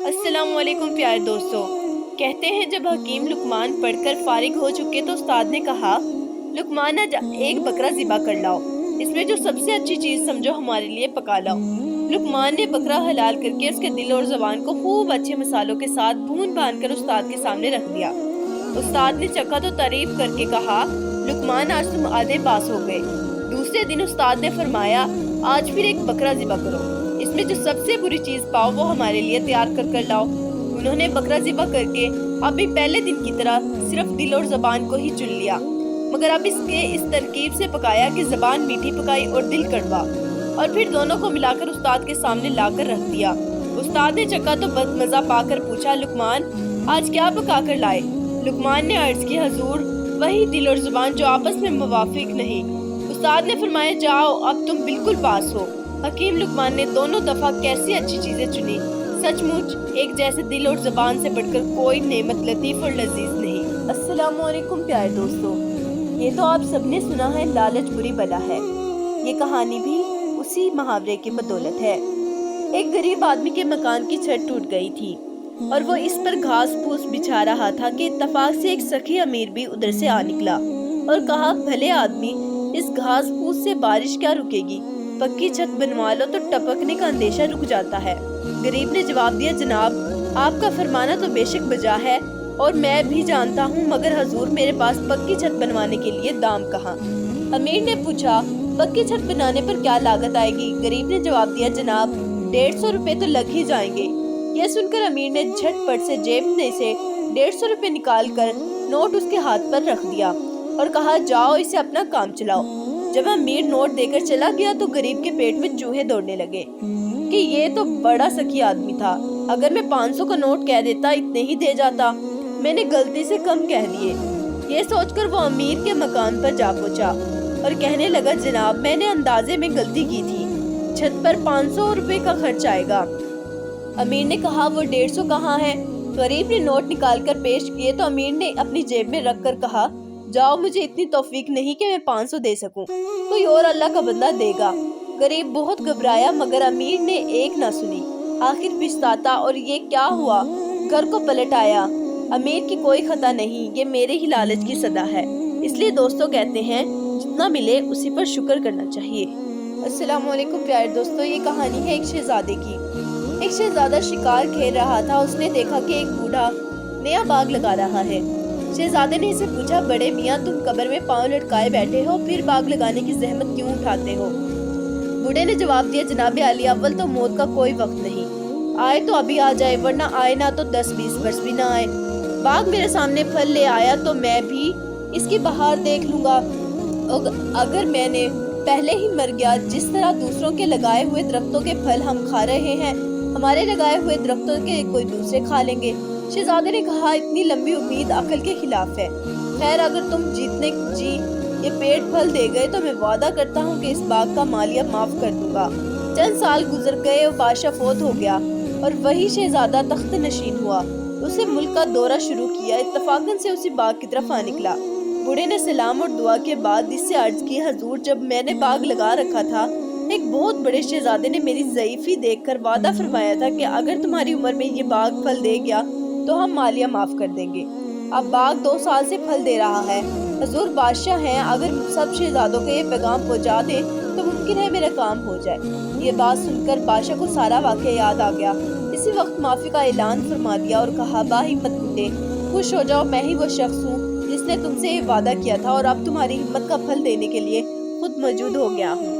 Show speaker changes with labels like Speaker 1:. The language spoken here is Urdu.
Speaker 1: السلام علیکم پیارے دوستو۔ کہتے ہیں جب حکیم لقمان پڑھ کر فارغ ہو چکے تو استاد نے کہا، لقمان آج ایک بکرا ذبح کر لاؤ، اس میں جو سب سے اچھی چیز سمجھو ہمارے لیے پکا لاؤ۔ لقمان نے بکرا حلال کر کے اس کے دل اور زبان کو خوب اچھے مسالوں کے ساتھ بھون بھان کر استاد کے سامنے رکھ دیا۔ استاد نے چکھا تو تعریف کر کے کہا، لقمان آج تم آدھے پاس ہو گئے۔ دوسرے دن استاد نے فرمایا، آج پھر ایک بکرا ذبح کرو، اس میں جو سب سے بری چیز پاؤ وہ ہمارے لیے تیار کر کر لاؤ۔ انہوں نے بکرا ذبح کر کے ابھی پہلے دن کی طرح صرف دل اور زبان کو ہی چن لیا، مگر اب اس ترکیب سے پکایا کہ زبان میٹھی پکائی اور دل کڑوا، اور پھر دونوں کو ملا کر استاد کے سامنے لا کر رکھ دیا۔ استاد نے چکھا تو مزہ پا کر پوچھا، لقمان آج کیا پکا کر لائے؟ لقمان نے عرض کی، حضور وہی دل اور زبان جو آپس میں موافق نہیں۔ استاد نے فرمایا، جاؤ اب تم بالکل پاس ہو۔ حکیم لقمان نے دونوں دفعہ کیسی اچھی چیزیں چنی، سچ مچ ایک جیسے دل اور زبان سے بڑھ کر کوئی نعمت لطیف اور لذیذ نہیں۔ السلام علیکم پیارے دوستو۔ یہ تو آپ سب نے سنا ہے، لالچ بری بلا ہے۔ یہ کہانی بھی اسی محاورے کی بدولت ہے۔ ایک غریب آدمی کے مکان کی چھت ٹوٹ گئی تھی اور وہ اس پر گھاس پھوس بچھا رہا تھا کہ اتفاق سے ایک سخی امیر بھی ادھر سے آ نکلا اور کہا، بھلے آدمی اس گھاس پھوس سے بارش کیا رکے گی، پکی چھت بنوا لو تو ٹپکنے کا اندیشہ رک جاتا ہے۔ غریب نے جواب دیا، جناب آپ کا فرمانا تو بے شک بجا ہے اور میں بھی جانتا ہوں، مگر حضور میرے پاس پکی چھت بنوانے کے لیے دام کہاں؟ امیر نے پوچھا، پکی چھت بنانے پر کیا لاگت آئے گی؟ غریب نے جواب دیا، جناب 150 روپے تو لگ ہی جائیں گے۔ یہ سن کر امیر نے جھٹ پٹ سے جیب میں سے 150 روپے نکال کر نوٹ اس کے ہاتھ پر رکھ دیا اور کہا، جاؤ اسے اپنا کام چلاؤ۔ جب امیر نوٹ دے کر چلا گیا تو غریب کے پیٹ میں چوہے دوڑنے لگے کہ یہ تو بڑا سخی آدمی تھا، اگر میں 500 کا نوٹ کہہ دیتا اتنے ہی دے جاتا، میں نے غلطی سے کم کہہ دیے۔ یہ سوچ کر وہ امیر کے مکان پر جا پہنچا اور کہنے لگا، جناب میں نے اندازے میں غلطی کی تھی، چھت پر 500 روپے کا خرچ آئے گا۔ امیر نے کہا، وہ 150 کہاں ہے؟ غریب نے نوٹ نکال کر پیش کیے تو امیر نے اپنی جیب میں رکھ کر کہا، جاؤ مجھے اتنی توفیق نہیں کہ میں 500 دے سکوں، کوئی اور اللہ کا بندہ دے گا۔ غریب بہت گھبرایا مگر امیر نے ایک نہ سنی، آخر پچھتاتا اور یہ کیا ہوا گھر کو پلٹ آیا۔ امیر کی کوئی خطا نہیں، یہ میرے ہی لالچ کی صدا ہے۔ اس لیے دوستوں کہتے ہیں، جتنا ملے اسی پر شکر کرنا چاہیے۔ السلام علیکم پیارے دوستوں۔ یہ کہانی ہے ایک شہزادے کی۔ ایک شہزادہ شکار کھیل رہا تھا، اس نے دیکھا کہ ایک بوڑھا نیا باغ لگا رہا ہے۔ شہزادے نے اسے پوچھا، بڑے میاں تم قبر میں پاؤں لٹکائے بیٹھے ہو، پھر باغ لگانے کی زحمت کیوں اٹھاتے ہو؟ بوڑھے نے جواب دیا، جناب عالی اول تو موت کا کوئی وقت نہیں، آئے تو ابھی آ جائے ورنہ آئے نہ تو 10-20 برس بھی نہ آئے۔ باغ میرے سامنے پھل لے آیا تو میں بھی اس کی بہار دیکھ لوں گا، اگر میں نے پہلے ہی مر گیا، جس طرح دوسروں کے لگائے ہوئے درختوں کے پھل ہم کھا رہے ہیں، ہمارے لگائے ہوئے درختوں کے کوئی دوسرے کھا لیں گے۔ شہزادے نے کہا، اتنی لمبی امید عقل کے خلاف ہے، خیر اگر تم جیتنے جی یہ پیڑ پھل دے گئے تو میں وعدہ کرتا ہوں کہ اس باغ کا مالیہ معاف کر دوں گا۔ چند سال گزر گئے اور بادشاہ فوت ہو گیا اور وہی شہزادہ تخت نشین ہوا۔ اسے ملک کا دورہ شروع کیا، اتفاقاً سے اسی باغ کی طرف آ نکلا۔ بوڑھے نے سلام اور دعا کے بعد اس سے عرض کی، حضور جب میں نے باغ لگا رکھا تھا، ایک بہت بڑے شہزادے نے میری ضعیفی دیکھ کر وعدہ فرمایا تھا کہ اگر تمہاری عمر میں یہ باغ پھل دے گیا تو ہم مالیہ معاف کر دیں گے۔ اب باغ 2 سال سے پھل دے رہا ہے، حضور بادشاہ ہیں، اگر سب شہزادوں کو یہ پیغام پہنچا دیں تو ممکن ہے میرا کام ہو جائے۔ یہ بات سن کر بادشاہ کو سارا واقعہ یاد آ گیا۔ اسی وقت معافی کا اعلان فرما دیا اور کہا، با ہمت بوڑھے خوش ہو جاؤ، میں ہی وہ شخص ہوں جس نے تم سے یہ وعدہ کیا تھا اور اب تمہاری ہمت کا پھل دینے کے لیے خود موجود ہو گیا ہوں۔